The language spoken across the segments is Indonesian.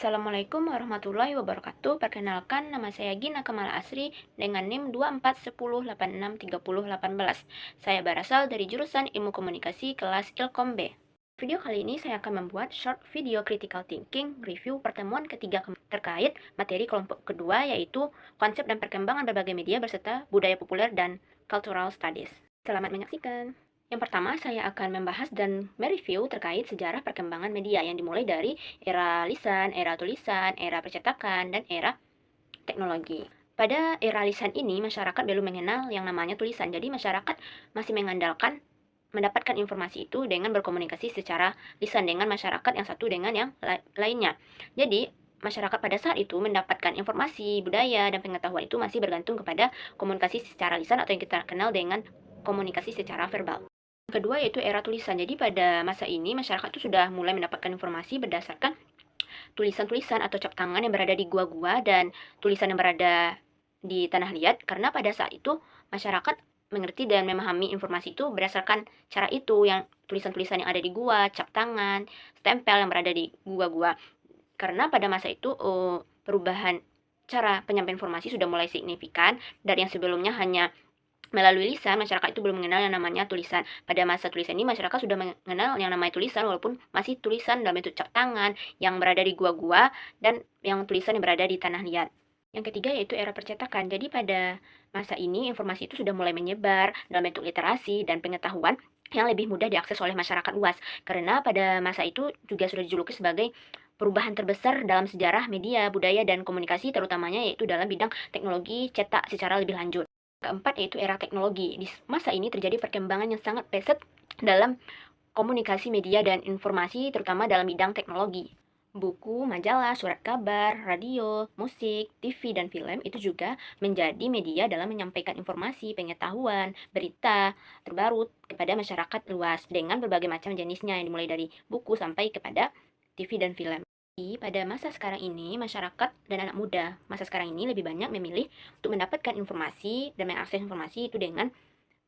Assalamualaikum warahmatullahi wabarakatuh. Perkenalkan, nama saya Gina Kamala Asri dengan NIM 2410863018. Saya berasal dari jurusan Ilmu Komunikasi kelas Ilkom B. Video kali ini saya akan membuat short video critical thinking review pertemuan ketiga terkait materi kelompok kedua, yaitu konsep dan perkembangan berbagai media berserta budaya populer dan cultural studies. Selamat menyaksikan. Yang pertama, saya akan membahas dan mereview terkait sejarah perkembangan media yang dimulai dari era lisan, era tulisan, era percetakan, dan era teknologi. Pada era lisan ini, masyarakat belum mengenal yang namanya tulisan. Jadi, masyarakat masih mengandalkan mendapatkan informasi itu dengan berkomunikasi secara lisan dengan masyarakat yang satu dengan yang lainnya. Jadi, masyarakat pada saat itu mendapatkan informasi, budaya, dan pengetahuan itu masih bergantung kepada komunikasi secara lisan atau yang kita kenal dengan komunikasi secara verbal. Kedua yaitu era tulisan. Jadi pada masa ini masyarakat itu sudah mulai mendapatkan informasi berdasarkan tulisan-tulisan atau cap tangan yang berada di gua-gua dan tulisan yang berada di tanah liat, karena pada saat itu masyarakat mengerti dan memahami informasi itu berdasarkan cara itu, yang tulisan-tulisan yang ada di gua, cap tangan, stempel yang berada di gua-gua. Karena pada masa itu perubahan cara penyampaian informasi sudah mulai signifikan dari yang sebelumnya hanya melalui lisan, masyarakat itu belum mengenal yang namanya tulisan. Pada masa tulisan ini, masyarakat sudah mengenal yang namanya tulisan, walaupun masih tulisan dalam bentuk cap tangan yang berada di gua-gua dan yang tulisan yang berada di tanah liat. Yang ketiga yaitu era percetakan. Jadi pada masa ini, informasi itu sudah mulai menyebar dalam bentuk literasi dan pengetahuan yang lebih mudah diakses oleh masyarakat luas. Karena pada masa itu juga sudah dijuluki sebagai perubahan terbesar dalam sejarah media, budaya, dan komunikasi, terutamanya yaitu dalam bidang teknologi cetak secara lebih lanjut. Keempat yaitu era teknologi. Di masa ini terjadi perkembangan yang sangat pesat dalam komunikasi media dan informasi, terutama dalam bidang teknologi. Buku, majalah, surat kabar, radio, musik, TV, dan film itu juga menjadi media dalam menyampaikan informasi, pengetahuan, berita terbaru kepada masyarakat luas dengan berbagai macam jenisnya, yang dimulai dari buku sampai kepada TV dan film. Pada masa sekarang ini, masyarakat dan anak muda masa sekarang ini lebih banyak memilih untuk mendapatkan informasi dan mengakses informasi itu dengan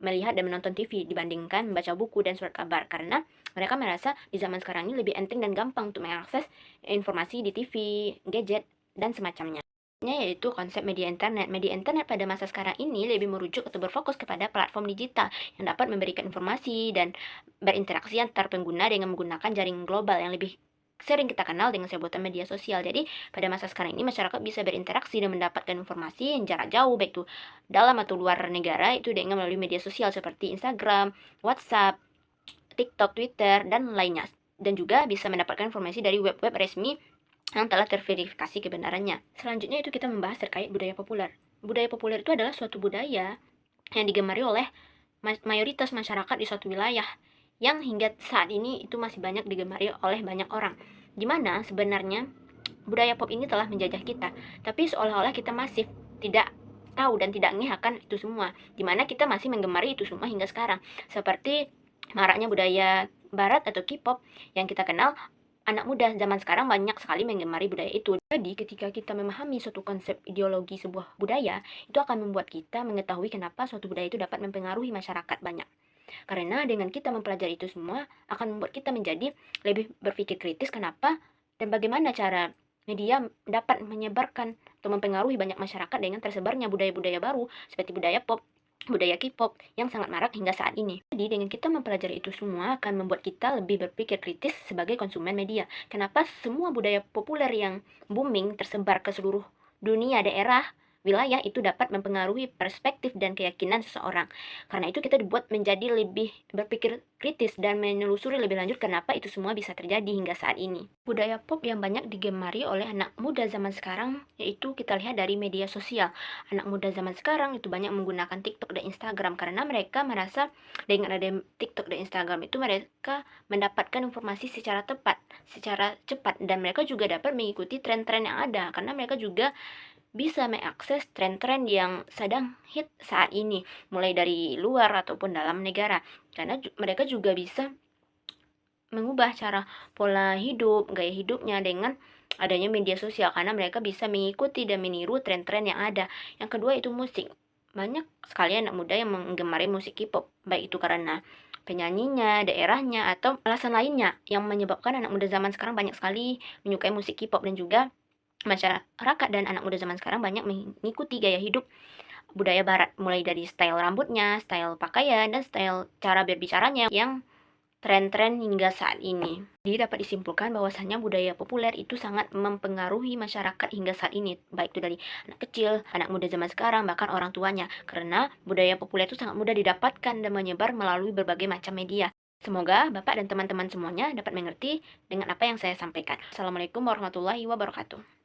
melihat dan menonton TV dibandingkan membaca buku dan surat kabar, karena mereka merasa di zaman sekarang ini lebih enteng dan gampang untuk mengakses informasi di TV, gadget, dan semacamnya. Yaitu konsep media internet. Media internet pada masa sekarang ini lebih merujuk atau berfokus kepada platform digital yang dapat memberikan informasi dan berinteraksi antar pengguna dengan menggunakan jaringan global yang lebih sering kita kenal dengan sebutan media sosial. Jadi pada masa sekarang ini masyarakat bisa berinteraksi dan mendapatkan informasi yang jarak jauh, baik itu dalam atau luar negara, itu dengan melalui media sosial seperti Instagram, WhatsApp, TikTok, Twitter, dan lainnya. Dan juga bisa mendapatkan informasi dari web-web resmi yang telah terverifikasi kebenarannya. Selanjutnya itu kita membahas terkait budaya populer. Budaya populer itu adalah suatu budaya yang digemari oleh mayoritas masyarakat di suatu wilayah, yang hingga saat ini itu masih banyak digemari oleh banyak orang. Dimana sebenarnya budaya pop ini telah menjajah kita, tapi seolah-olah kita masih tidak tahu dan tidak ngeh akan itu semua, dimana kita masih menggemari itu semua hingga sekarang. Seperti maraknya budaya barat atau K-pop yang kita kenal, anak muda zaman sekarang banyak sekali menggemari budaya itu. Jadi ketika kita memahami suatu konsep ideologi sebuah budaya, itu akan membuat kita mengetahui kenapa suatu budaya itu dapat mempengaruhi masyarakat banyak. Karena dengan kita mempelajari itu semua akan membuat kita menjadi lebih berpikir kritis kenapa dan bagaimana cara media dapat menyebarkan atau mempengaruhi banyak masyarakat dengan tersebarnya budaya-budaya baru seperti budaya pop, budaya K-pop yang sangat marak hingga saat ini. Jadi dengan kita mempelajari itu semua akan membuat kita lebih berpikir kritis sebagai konsumen media. Kenapa semua budaya populer yang booming tersebar ke seluruh dunia, daerah, wilayah itu dapat mempengaruhi perspektif dan keyakinan seseorang. Karena itu kita dibuat menjadi lebih berpikir kritis dan menelusuri lebih lanjut kenapa itu semua bisa terjadi hingga saat ini. Budaya pop yang banyak digemari oleh anak muda zaman sekarang yaitu kita lihat dari media sosial. Anak muda zaman sekarang itu banyak menggunakan TikTok dan Instagram karena mereka merasa dengan ada TikTok dan Instagram itu mereka mendapatkan informasi secara tepat, secara cepat, dan mereka juga dapat mengikuti tren-tren yang ada karena mereka juga bisa mengakses tren-tren yang sedang hit saat ini, mulai dari luar ataupun dalam negara. Karena mereka juga bisa mengubah cara pola hidup, gaya hidupnya dengan adanya media sosial, karena mereka bisa mengikuti dan meniru tren-tren yang ada. Yang kedua itu musik. Banyak sekali anak muda yang menggemari musik K-pop, baik itu karena penyanyinya, daerahnya, atau alasan lainnya yang menyebabkan anak muda zaman sekarang banyak sekali menyukai musik K-pop, dan juga masyarakat dan anak muda zaman sekarang banyak mengikuti gaya hidup budaya barat, mulai dari style rambutnya, style pakaian, dan style cara berbicaranya yang tren-tren hingga saat ini. Jadi dapat disimpulkan bahwasannya budaya populer itu sangat mempengaruhi masyarakat hingga saat ini, baik itu dari anak kecil, anak muda zaman sekarang, bahkan orang tuanya. Karena budaya populer itu sangat mudah didapatkan dan menyebar melalui berbagai macam media. Semoga Bapak dan teman-teman semuanya dapat mengerti dengan apa yang saya sampaikan. Assalamualaikum warahmatullahi wabarakatuh.